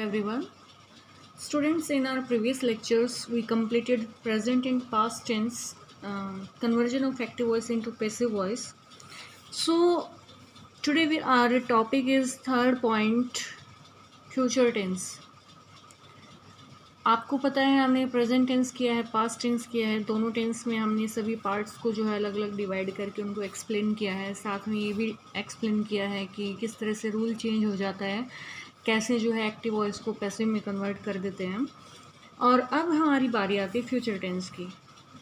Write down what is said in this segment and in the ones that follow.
everyone. Students, in our previous lectures, we completed present and past tense conversion of active voice into passive voice. So, today our topic is third point, future tense. आपको पता है हमने present tense किया है, past tense किया है, दोनों tense में हमने सभी पार्ट्स को जो है अलग अलग डिवाइड करके उनको एक्सप्लेन किया है। साथ में ये भी एक्सप्लेन किया है कि किस तरह से रूल चेंज हो जाता है, कैसे जो है एक्टिव वॉइस को पैसिव में कन्वर्ट कर देते हैं। और अब हमारी बारी आती है फ्यूचर टेंस की।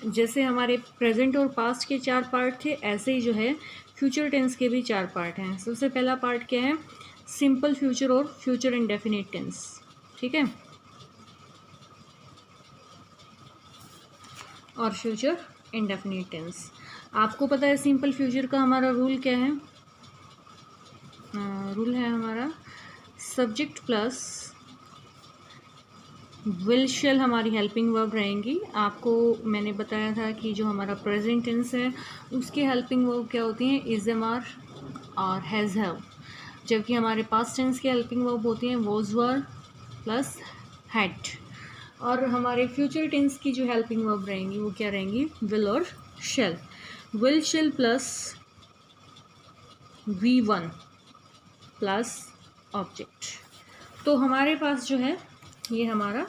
जैसे हमारे प्रेजेंट और पास्ट के 4 पार्ट थे, ऐसे ही जो है फ्यूचर टेंस के भी 4 पार्ट हैं। सबसे पहला पार्ट क्या है? सिंपल फ्यूचर और फ्यूचर इंडेफिनिट टेंस। ठीक है, और फ्यूचर इंडेफिनिट टेंस। आपको पता है सिंपल फ्यूचर का हमारा रूल क्या है? रूल है हमारा सब्जेक्ट प्लस विल शेल हमारी हेल्पिंग वर्ब रहेंगी। आपको मैंने बताया था कि जो हमारा प्रेजेंट टेंस है उसकी हेल्पिंग वर्ब क्या होती हैं? इज, एम, आर और हैज़, हैव। जबकि हमारे पास्ट टेंस की हेल्पिंग वर्ब होती हैं वॉज, वर प्लस हैड। और हमारे फ्यूचर टेंस की जो हेल्पिंग वर्ब रहेंगी वो क्या रहेंगी? विल और shall. Will shall plus V1 plus object. तो हमारे पास जो है ये हमारा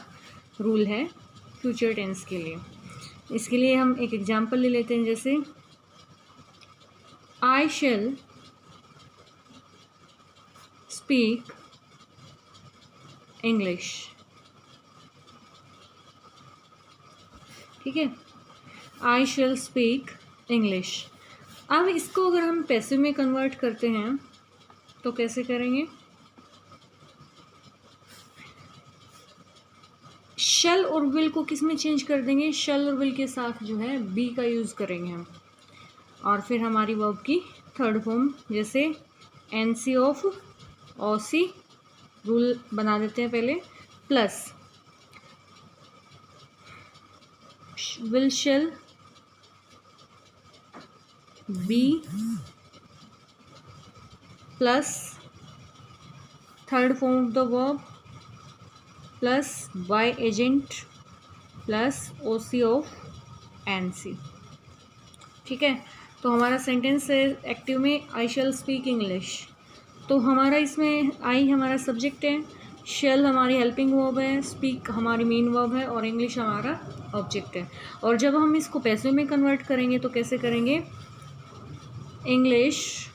रूल है फ्यूचर टेंस के लिए। इसके लिए हम एक एग्जांपल ले लेते हैं। जैसे आई शेल स्पीक इंग्लिश। ठीक है, आई शेल स्पीक इंग्लिश। अब इसको अगर हम पैसिव में कन्वर्ट करते हैं तो कैसे करेंगे? शेल और विल को किस में चेंज कर देंगे? शेल और विल के साथ जो है बी का यूज़ करेंगे हम। और फिर हमारी वर्ब की थर्ड फॉर्म, जैसे एनसी ऑफ ओसी रूल बना देते हैं पहले, plus will shall be plus third form of the verb plus by agent plus O C of N C. ठीक है, तो हमारा सेंटेंस है एक्टिव में आई शैल स्पीक इंग्लिश। तो हमारा इसमें आई हमारा सब्जेक्ट है, शेल हमारी हेल्पिंग वर्ब है, स्पीक हमारी मेन वर्ब है और इंग्लिश हमारा ऑब्जेक्ट है। और जब हम इसको पैसिव में कन्वर्ट करेंगे तो कैसे करेंगे? English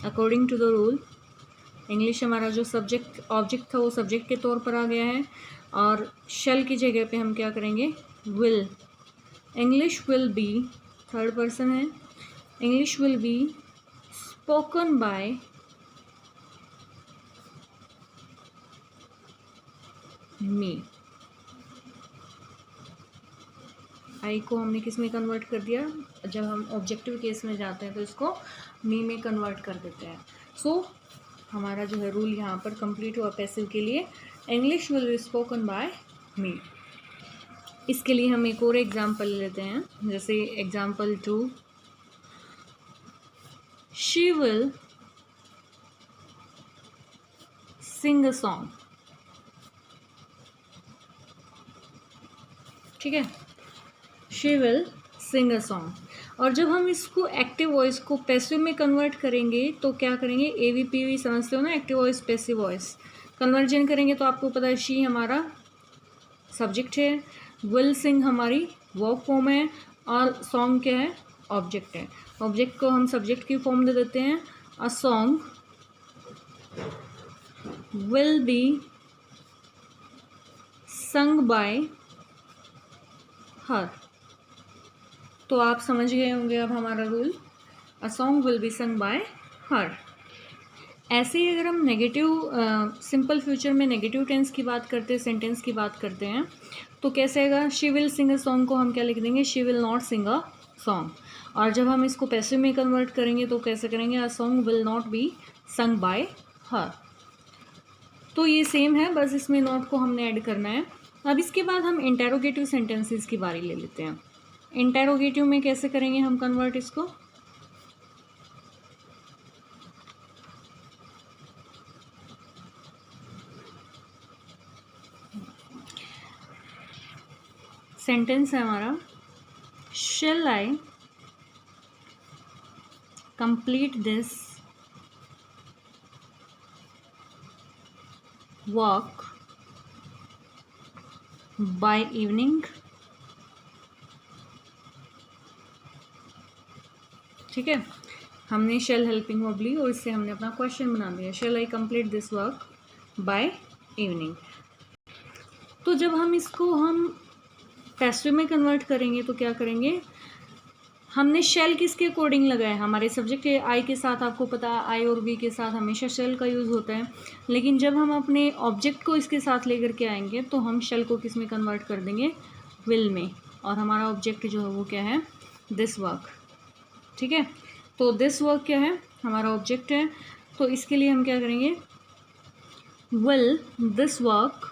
according to the rule, English हमारा जो सब्जेक्ट ऑब्जेक्ट था वो सब्जेक्ट के तौर पर आ गया है, और शेल की जगह पे हम क्या करेंगे? Will. English will be, third person है, English will be spoken by me. I को हमने किस में कन्वर्ट कर दिया? जब हम ऑब्जेक्टिव केस में जाते हैं तो इसको मी में कन्वर्ट कर देते हैं। सो हमारा जो है रूल यहाँ पर कंप्लीट हुआ पैसिव के लिए। English will be spoken by me. इसके लिए हम एक और एग्जाम्पल लेते हैं। जैसे example 2, she will sing a song. ठीक है, she will sing a song. और जब हम इसको एक्टिव वॉइस को पैसिव में कन्वर्ट करेंगे तो क्या करेंगे? AVPV समझते हो ना, active voice passive voice conversion करेंगे तो आपको पता है शी हमारा सब्जेक्ट है, विल सिंग हमारी वर्ब फॉर्म है, और सॉन्ग क्या है? ऑब्जेक्ट है। ऑब्जेक्ट को हम सब्जेक्ट की फॉर्म दे देते हैं, a song will be sung by हर। तो आप समझ गए होंगे अब हमारा rule, a song will be sung by हर। ऐसे ही अगर हम नेगेटिव सिंपल फ्यूचर में नेगेटिव टेंस की बात करते हैं, सेंटेंस की बात करते हैं, तो कैसे आएगा? She will sing a song को हम क्या लिख देंगे? She will not sing a song. और जब हम इसको पैसिव में कन्वर्ट करेंगे तो कैसे करेंगे? A song will not B sung by हर। तो ये सेम है, बस इसमें नॉट को हमने ऐड करना है। अब इसके बाद हम इंटेरोगेटिव सेंटेंसेस की बारी ले लेते हैं। इंटेरोगेटिव में कैसे करेंगे हम कन्वर्ट इसको? सेंटेंस है हमारा, shall I complete this work by evening. ठीक है, हमने शेल हेल्पिंग वर्ब ली और इससे हमने अपना क्वेश्चन बना दिया, shall I complete this work by evening. तो जब हम इसको पैसिव में कन्वर्ट करेंगे तो क्या करेंगे, हमने शेल किसके अकॉर्डिंग लगाया, हमारे सब्जेक्ट आई के साथ, आपको पता है आई और वी के साथ हमेशा शेल का यूज़ होता है, लेकिन जब हम अपने ऑब्जेक्ट को इसके साथ लेकर के आएंगे तो हम शेल को किस में कन्वर्ट कर देंगे, विल में, और हमारा ऑब्जेक्ट जो है वो क्या है, दिस वर्क। ठीक है, तो दिस वर्क क्या है, हमारा ऑब्जेक्ट है, तो इसके लिए हम क्या करेंगे, विल दिस वर्क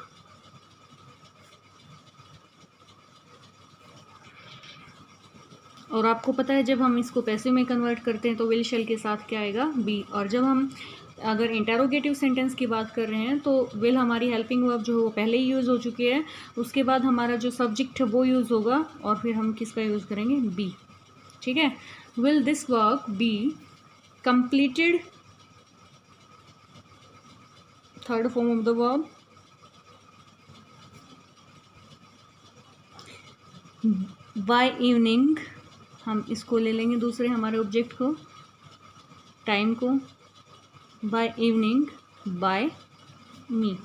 और आपको पता है जब हम इसको पैसिव में कन्वर्ट करते हैं तो विल शेल के साथ क्या आएगा, बी। और जब हम अगर इंटेरोगेटिव सेंटेंस की बात कर रहे हैं तो विल हमारी हेल्पिंग वर्ब जो है वो पहले ही यूज़ हो चुकी है, उसके बाद हमारा जो सब्जेक्ट है वो यूज़ होगा और फिर हम किसका यूज़ करेंगे, बी। ठीक है, will this work be completed, third form of the verb, by evening, हम इसको ले लेंगे दूसरे हमारे ऑब्जेक्ट को, टाइम को, बाय इवनिंग बाय मी।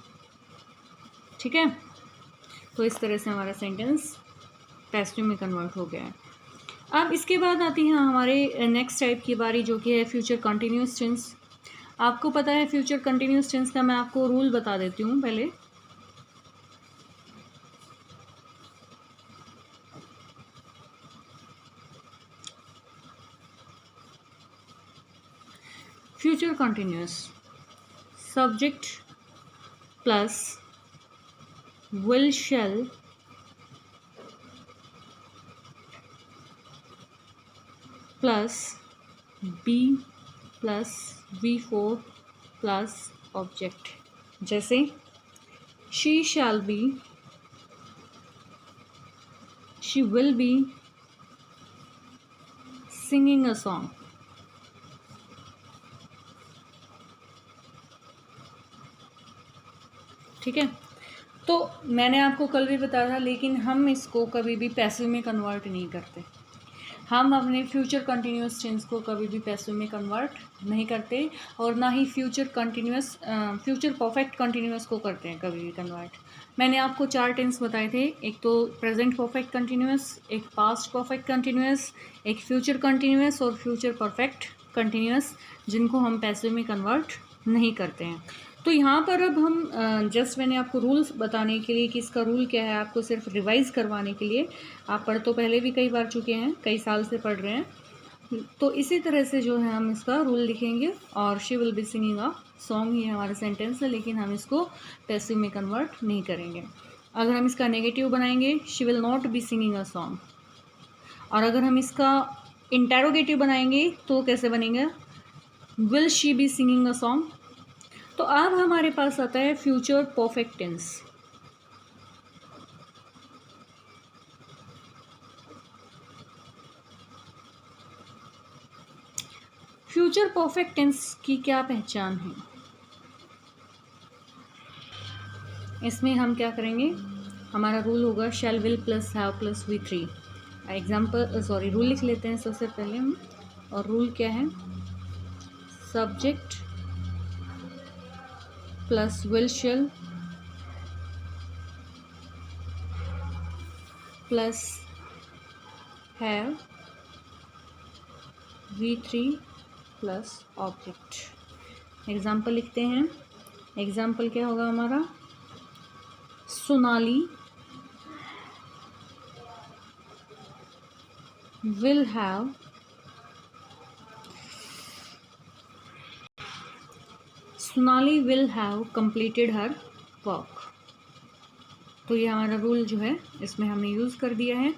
ठीक है, तो इस तरह से हमारा सेंटेंस पैसिव में कन्वर्ट हो गया है। अब इसके बाद आती है हमारे नेक्स्ट टाइप की बारी, जो कि है फ्यूचर कंटिन्यूस टेंस। आपको पता है फ्यूचर कंटिन्यूस टेंस का मैं आपको रूल बता देती हूँ पहले। Future continuous, subject plus will shall plus be plus V4 plus object. जैसे she shall be, she will be singing a song. ठीक है, तो मैंने आपको कल भी बताया था, लेकिन हम इसको कभी भी पैसिव में कन्वर्ट नहीं करते। हम अपने फ्यूचर कंटिन्यूस टेंस को कभी भी पैसिव में कन्वर्ट नहीं करते और ना ही फ्यूचर परफेक्ट कंटिन्यूस को करते हैं कभी भी कन्वर्ट। मैंने आपको 4 टेंस बताए थे, एक तो प्रेजेंट परफेक्ट कंटिन्यूस, एक पास्ट परफेक्ट कंटिन्यूस, एक फ्यूचर कंटिन्यूस और फ्यूचर परफेक्ट कंटिन्यूस, जिनको हम पैसिव में कन्वर्ट नहीं करते हैं। तो यहाँ पर अब हम जस्ट मैंने आपको रूल्स बताने के लिए कि इसका रूल क्या है, आपको सिर्फ रिवाइज़ करवाने के लिए, आप पढ़ तो पहले भी कई बार चुके हैं, कई साल से पढ़ रहे हैं, तो इसी तरह से जो है हम इसका रूल लिखेंगे। और she will be singing a song, ये हमारा सेंटेंस है, लेकिन हम इसको पैसिव में कन्वर्ट नहीं करेंगे। अगर हम इसका नेगेटिव बनाएंगे, she will not be singing a song, और अगर हम इसका इंटेरोगेटिव बनाएंगे तो कैसे बनेगा, will she be singing a song. तो अब हमारे पास आता है future perfect tense. Future perfect tense की क्या पहचान है, इसमें हम क्या करेंगे, हमारा रूल होगा शैल will plus have plus V3। Rule लिख लेते हैं सबसे पहले हम, और रूल क्या है, subject plus will shall plus have V3 plus object. Example लिखते हैं, एग्जाम्पल क्या होगा हमारा, Sonali will have completed her work। तो ये हमारा रूल जो है इसमें हमने यूज़ कर दिया है।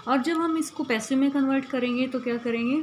और जब हम इसको पैसिव में कन्वर्ट करेंगे तो क्या करेंगे,